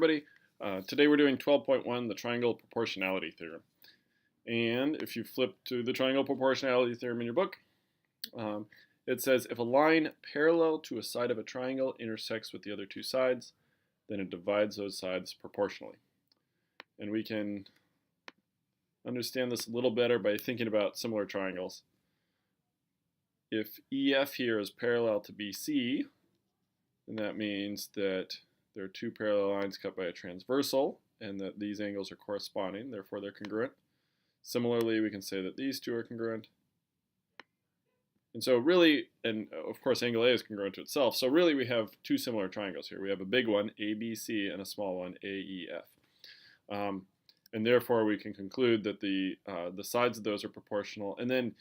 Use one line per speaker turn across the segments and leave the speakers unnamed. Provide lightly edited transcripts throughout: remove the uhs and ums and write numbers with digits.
everybody. Today we're doing 12.1, the triangle proportionality theorem. And if you flip to the triangle proportionality theorem in your book, it says if a line parallel to a side of a triangle intersects with the other two sides, then it divides those sides proportionally. And we can understand this a little better by thinking about similar triangles. If EF here is parallel to BC, then that means that there are two parallel lines cut by a transversal, and that these angles are corresponding, therefore they're congruent. Similarly, we can say that these two are congruent. And so really, and of course angle A is congruent to itself, so really we have two similar triangles here. We have a big one, ABC, and a small one, AEF. And therefore we can conclude that the sides of those are proportional. And then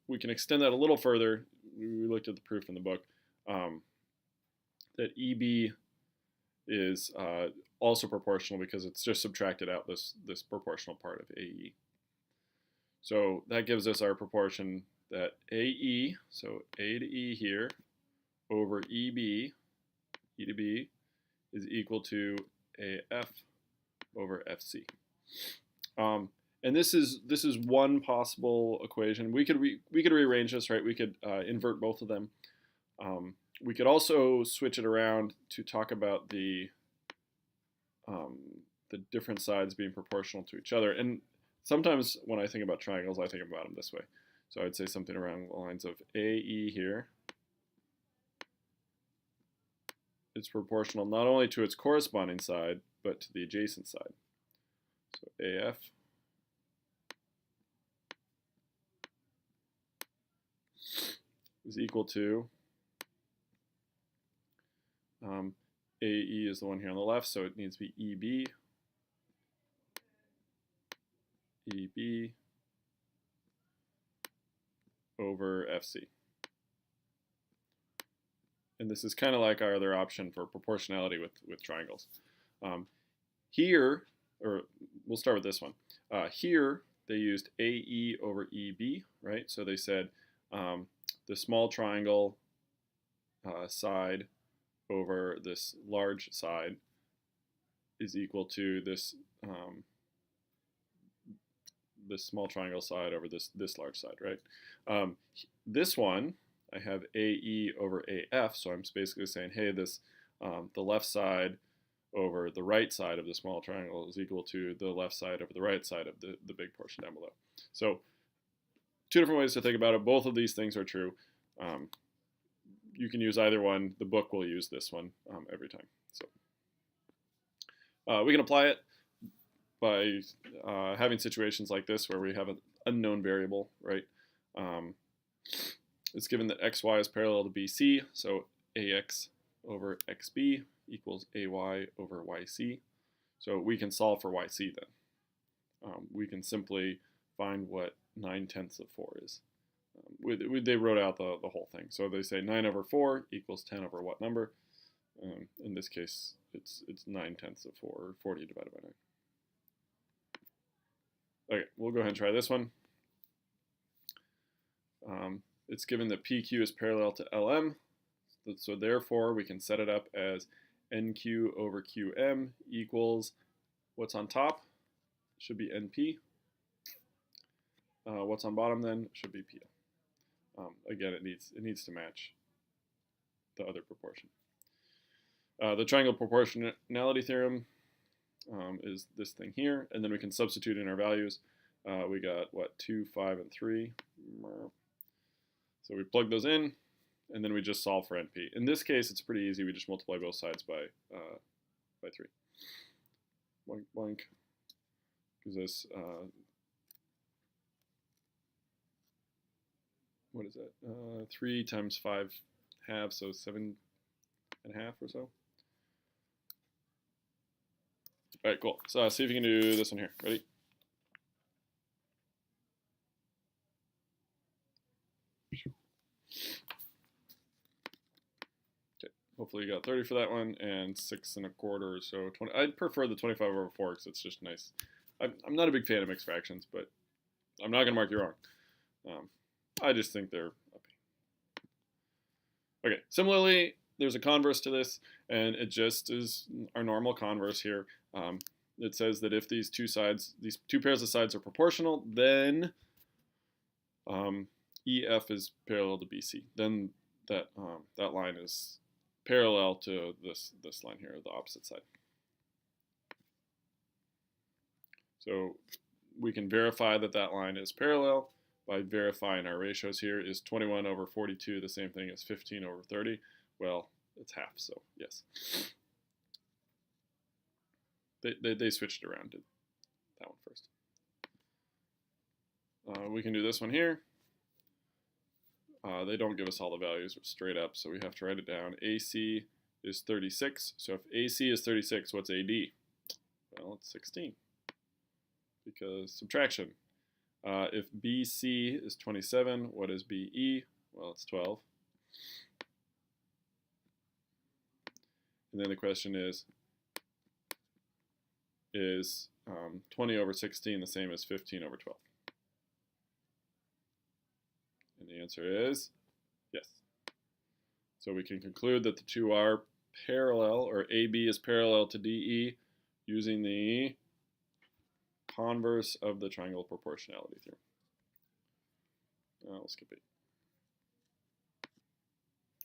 we can extend that a little further. We looked at the proof in the book, that EB is also proportional because it's just subtracted out this proportional part of AE. So that gives us our proportion that AE, so A to E here, over EB, E to B, is equal to AF over FC. And this is one possible equation. We could rearrange this, right? We could invert both of them. We could also switch it around to talk about the different sides being proportional to each other. And sometimes when I think about triangles, I think about them this way. So I'd say something around the lines of AE here is proportional not only to its corresponding side, but to the adjacent side. So AF is equal to AE is the one here on the left, so it needs to be EB over FC. And this is kind of like our other option for proportionality with triangles. Here, or we'll start with this one. Here, they used AE over EB, right? So they said the small triangle side over this large side is equal to this this small triangle side over this large side, right? This one, I have AE over AF, so I'm basically saying, hey, this the left side over the right side of the small triangle is equal to the left side over the right side of the big portion down below. So two different ways to think about it. Both of these things are true. You can use either one. The book will use this one every time. So we can apply it by having situations like this where we have an unknown variable, right? It's given that xy is parallel to BC, so AX over XB equals AY over YC. So we can solve for YC then. We can simply find what 9/10 of 4 is. They wrote out the whole thing. So they say 9 over 4 equals 10 over what number? In this case, it's 9/10 of 4, or 40 divided by 9. Okay, we'll go ahead and try this one. It's given that PQ is parallel to LM, so therefore we can set it up as NQ over QM equals what's on top should be NP. What's on bottom then should be PL. Again, it needs to match the other proportion. The triangle proportionality theorem is this thing here, and then we can substitute in our values. We got what, 2, 5, and 3. So we plug those in, and then we just solve for NP. In this case, it's pretty easy. We just multiply both sides by 3. Blank blank gives us what is that? 3 times 5 halves, so 7 1/2 or so. All right, cool. So see if you can do this one here. Ready? Okay. Hopefully you got 30 for that one, and 6 1/4, so 20. I'd prefer the 25 over 4 because it's just nice. I'm not a big fan of mixed fractions, but I'm not gonna mark you wrong. I just think they're okay. Okay. Similarly, there's a converse to this, and it just is our normal converse here. It says that if these two pairs of sides are proportional, then EF is parallel to BC. Then that line is parallel to this line here, the opposite side. So we can verify that line is parallel by verifying our ratios here. Is 21 over 42 the same thing as 15 over 30? Well, it's half, so yes. They switched it around, did that one first. We can do this one here. They don't give us all the values straight up, so we have to write it down. AC is 36. So if AC is 36, what's AD? Well, it's 16 because subtraction. If BC is 27, what is BE? Well, it's 12. And then the question is 20 over 16 the same as 15 over 12? And the answer is yes. So we can conclude that the two are parallel, or AB is parallel to DE, using the converse of the triangle proportionality theorem. We'll skip it.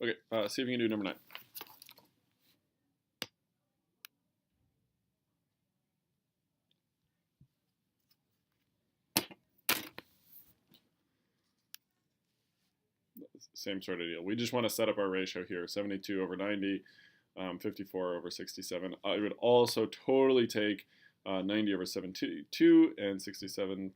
Okay, see if you can do number 9. Same sort of deal. We just want to set up our ratio here, 72 over 90, 54 over 67. I would also totally take 90 over 72 and 67.5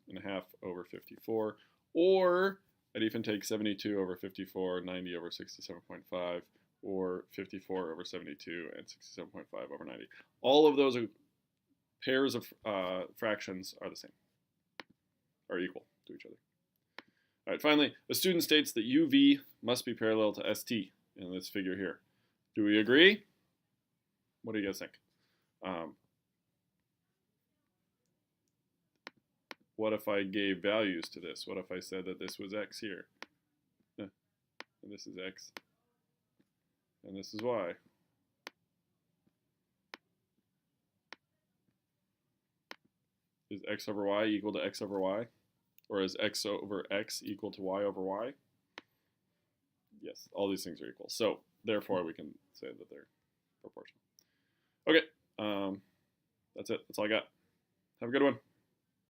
over 54. Or I'd even take 72 over 54, 90 over 67.5, or 54 over 72 and 67.5 over 90. All of those pairs of fractions are the same, are equal to each other. All right, finally, a student states that UV must be parallel to ST in this figure here. Do we agree? What do you guys think? What if I gave values to this? What if I said that this was X here? And this is X. And this is Y. Is X over Y equal to X over Y? Or is X over X equal to Y over Y? Yes, all these things are equal. So, therefore, we can say that they're proportional. Okay, that's it. That's all I got. Have a good one.